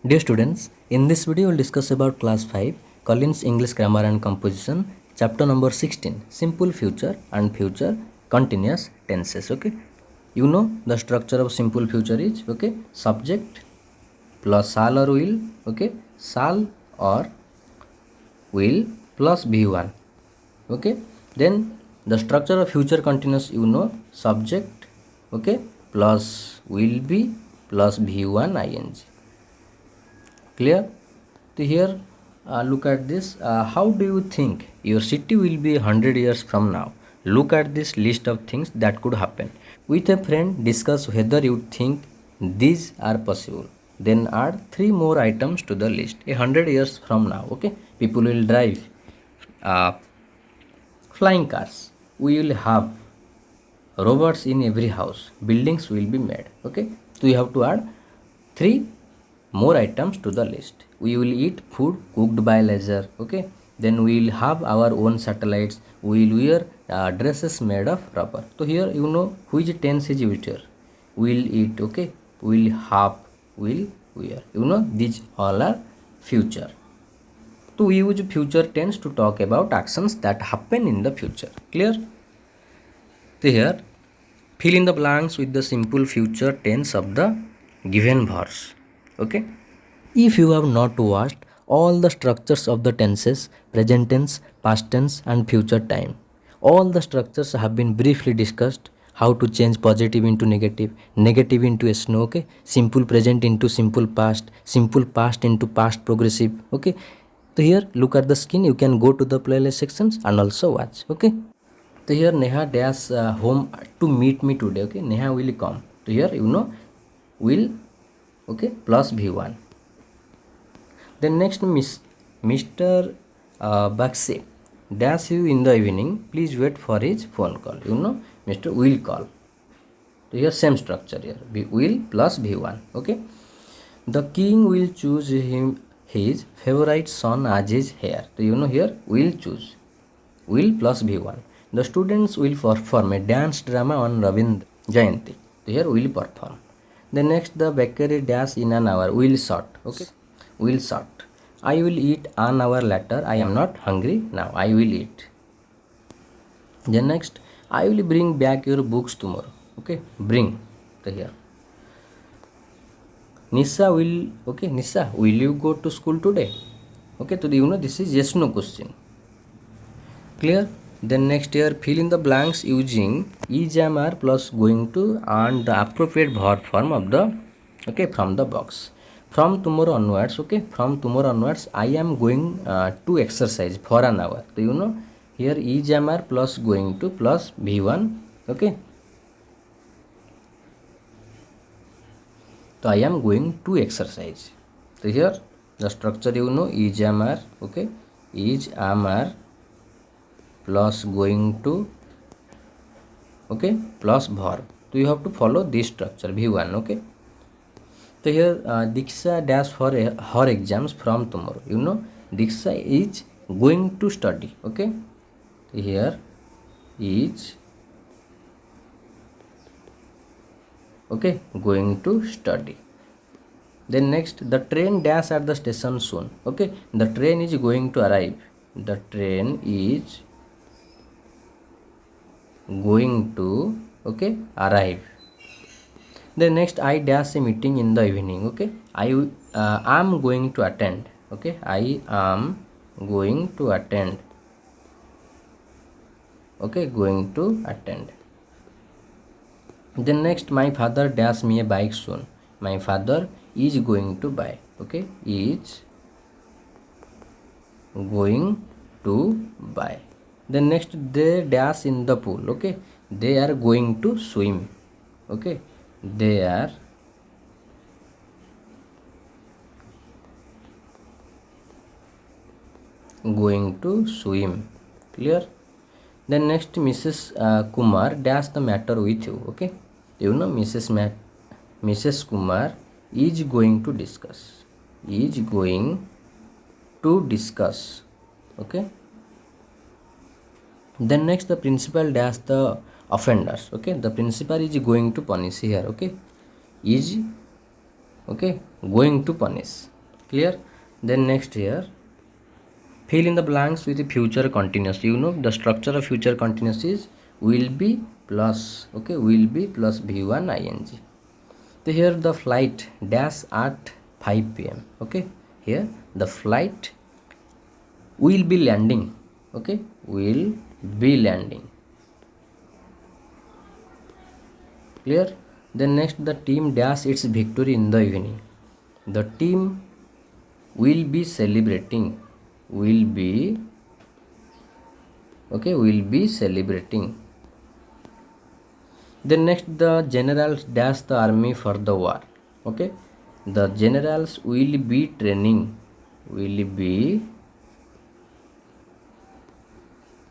Dear students, in this video we will discuss about class 5 Collins English Grammar and Composition, chapter number 16, simple future and future continuous tenses. Okay, you know the structure of simple future is okay, subject plus shall or will, okay, shall or will plus v1. Okay, then the structure of future continuous, you know, subject, okay, plus will be plus v1 ing. Clear? So here look at this. How do you think your city will be 100 years from now? Look at this list of things that could happen. With a friend, discuss whether you think these are possible. Then add 3 more items to the list. 100 years from now, okay, people will drive uh, flying cars. We will have robots in every house. Buildings will be made. Okay, so you have to add 3 more items to the list. We will eat food cooked by laser. Okay, then we will have our own satellites. We will wear dresses made of rubber. So here you know which tense is used here. Will eat. Okay, will have, will wear. You know these all are future. So we use future tense to talk about actions that happen in the future. Clear? So here fill in the blanks with the simple future tense of the given verse. Okay, if you have not watched all the structures of the tenses, present tense, past tense and future time, all the structures have been briefly discussed. How to change positive into negative, negative into snow, okay, simple present into simple past into past progressive. Okay, so here look at the screen. You can go to the playlist sections and also watch. Okay, so here Neha dash home to meet me today. Okay, Neha will come. So here you know will, okay, plus v1. Then next Mr. Bakse dash you in the evening. Please wait for his phone call. You know Mr. will call. So here same structure here. Will plus v1. Okay. The king will choose him his favorite son as his heir. So you know here will choose. Will plus v1. The students will perform a dance drama on Ravindra Jayanti. So here will perform. Then next the bakery dash in an hour. Will short. Okay. Will short. I will eat an hour later. I am not hungry now. I will eat. Then next I will bring back your books tomorrow. Okay. Bring. So here. Nisa will. Okay. Nisa, will you go to school today? Okay. So you know this is yes no question. Clear? Then next here fill in the blanks using is/am are plus going to and the appropriate verb form of the, okay, from the box. From tomorrow onwards, okay, from tomorrow onwards I am going to exercise for an hour. So you know here is/am are plus going to plus v1. Okay, so I am going to exercise. So here the structure you know is/am are, okay, is/am are plus going to, okay, plus verb. So you have to follow this structure v1. Okay, so here Diksha dash for her exams from tomorrow. You know Diksha is going to study. Okay, so here is, okay, going to study. Then next the train dash at the station soon. Okay, the train is going to arrive. The train is going to, okay, arrive. Then next I dash a meeting in the evening. Okay, I am going to attend. Okay, I am going to attend. Okay, going to attend. Then next my father dash me a bike soon. My father is going to buy. Okay, is going to buy. Then next they dash in the pool. Okay, they are going to swim. Okay, they are going to swim. Clear? Then next Mrs. Kumar dash the matter with you. Okay, you know Mrs. Kumar is going to discuss. Is going to discuss. Okay, then next the principal dash the offenders. Okay, the principal is going to punish here. Okay, is Okay, going to punish. Clear? Then next here, fill in the blanks with the future continuous. You know the structure of future continuous is will be plus, okay, will be plus v1 ing. So here the flight dash at 5 p.m. Okay, here the flight will be landing. Okay, will be landing. Clear? Then next the team dash its victory in the evening. The team will be celebrating. Will be, okay, will be celebrating. Then next the generals dash the army for the war. Okay, the generals will be training. Will be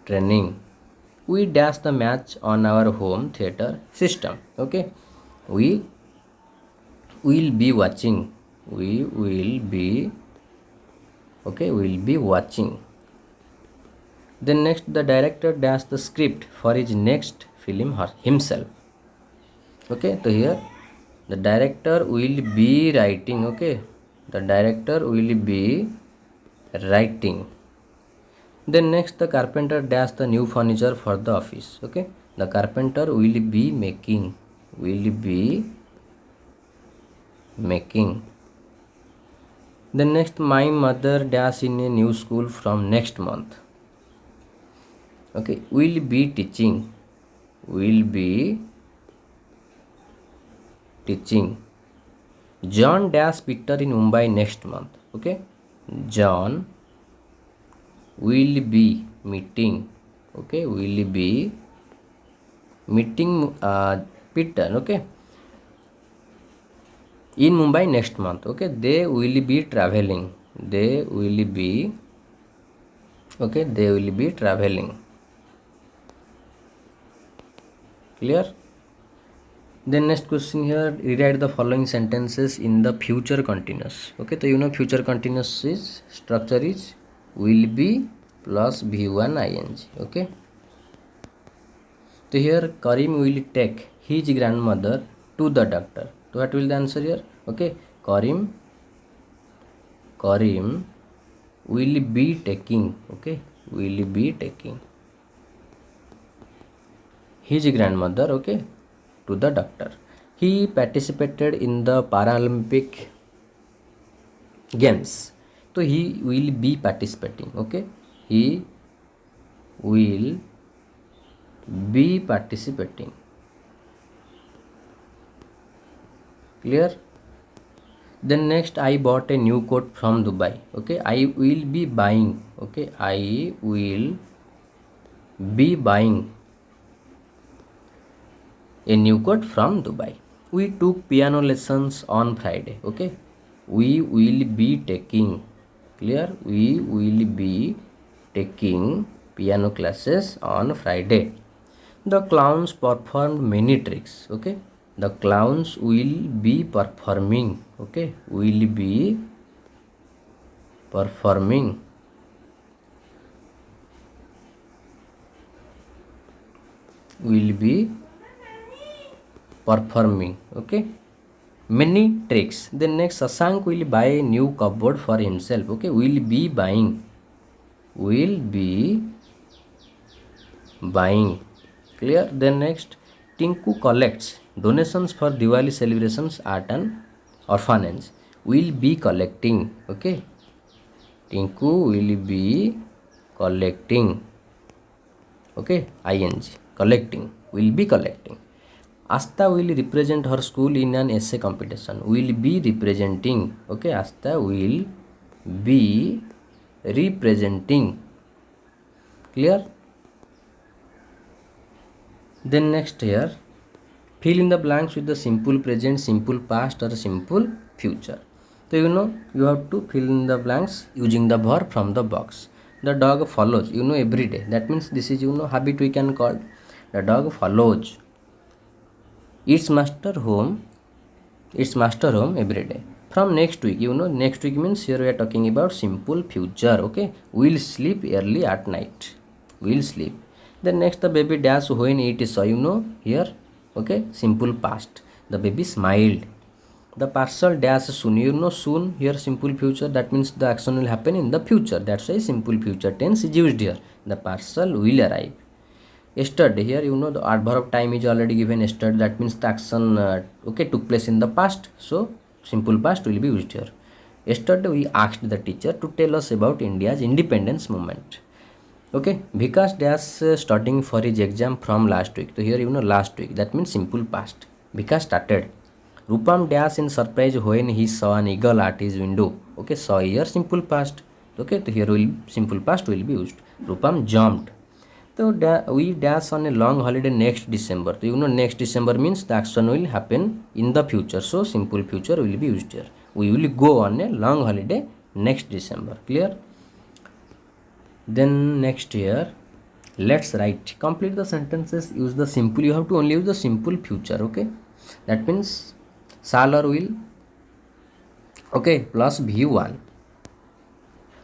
training. We dash the match on our home theater system. Okay, we will be watching. We will be, okay, will be watching. Then next the director dash the script for his next film himself. Okay, so here the director will be writing. Okay, the director will be writing. Then next the carpenter dash the new furniture for the office. Okay, the carpenter will be making. Will be making. Then next my mother dash in a new school from next month. Okay, will be teaching. Will be teaching. John dash Peter in Mumbai next month. Okay, John will be meeting. Okay, will be meeting Peter. Okay, in Mumbai next month. Okay, they will be traveling. They will be, okay, they will be traveling. Clear? Then next question here, rewrite the following sentences in the future continuous. Okay, so you know future continuous is structure is will be plus v1 ing. Okay, so here Karim will take his grandmother to the doctor. So what will the answer here? Okay, Karim will be taking, okay, will be taking his grandmother, okay, to the doctor. He participated in the Paralympic games. So he will be participating. Okay, he will be participating. Clear? Then next I bought a new coat from Dubai. Okay, I will be buying. Okay, I will be buying a new coat from Dubai. We took piano lessons on Friday. Okay, we will be taking. Clear? We will be taking piano classes on Friday. The clowns performed many tricks. Okay, the clowns will be performing. Okay, will be performing. Will be performing. Okay, many tricks. Then next Sasank will buy a new cupboard for himself. Okay, will be buying. Will be buying. Clear? Then next Tinku collects donations for Diwali celebrations at an orphanage. Will be collecting. Okay, Tinku will be collecting. Okay, ing, collecting, will be collecting. Asta will represent her school in an essay competition. Will be representing. Okay, Asta will be representing. Clear? Then next here, fill in the blanks with the simple present, simple past or simple future. So you know you have to fill in the blanks using the verb from the box. The dog follows, you know, every day. That means this is, you know, habit we can call. The dog follows its master home every day. From next week, you know, next week means here we are talking about simple future. Okay, will sleep early at night. Will sleep. Then next the baby dash when it saw, you know, here. Okay, simple past. The baby smiled. The parcel dash soon. You know soon here simple future, that means the action will happen in the future. That's why simple future tense is used here. The parcel will arrive. Yesterday, here you know the adverb time is already given yesterday, that means the action okay took place in the past, so simple past will be used here. Yesterday we asked the teacher to tell us about India's independence movement. Okay, Vikas dash studying for his exam from last week. So here you know last week, that means simple past. Vikas started. Rupam dash in surprise when he saw an eagle at his window. Okay, saw here simple past. Okay, so here will simple past will be used. Rupam jumped. So we dash on a long holiday next December. So you know next December means the action will happen in the future. So simple future will be used here. We will go on a long holiday next December. Clear? Then next year, let's write. Complete the sentences. Use the simple. You have to only use the simple future. Okay. That means shall or will. Okay. Plus V1.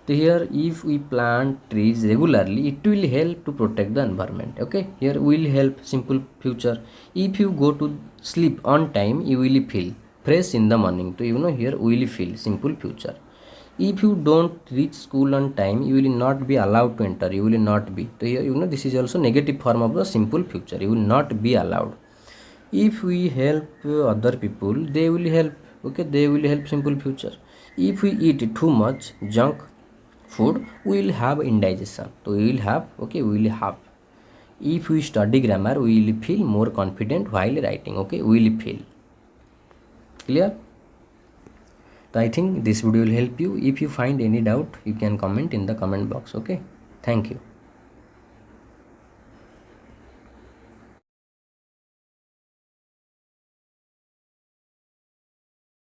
So here if we plant trees regularly, it will help to protect the environment. Okay, here will help simple future. If you go to sleep on time, you will feel fresh in the morning. So you know here will feel simple future. If you don't reach school on time, you will not be allowed to enter. You will not be. So here you know this is also negative form of the simple future. You will not be allowed. If we help other people, they will help. Okay, they will help simple future. If we eat too much junk food, we will have indigestion. So we will have, okay, we will have. If we study grammar, we will feel more confident while writing. Okay, we will feel. Clear? So I think this video will help you. If you find any doubt, you can comment in the comment box. Okay, thank you.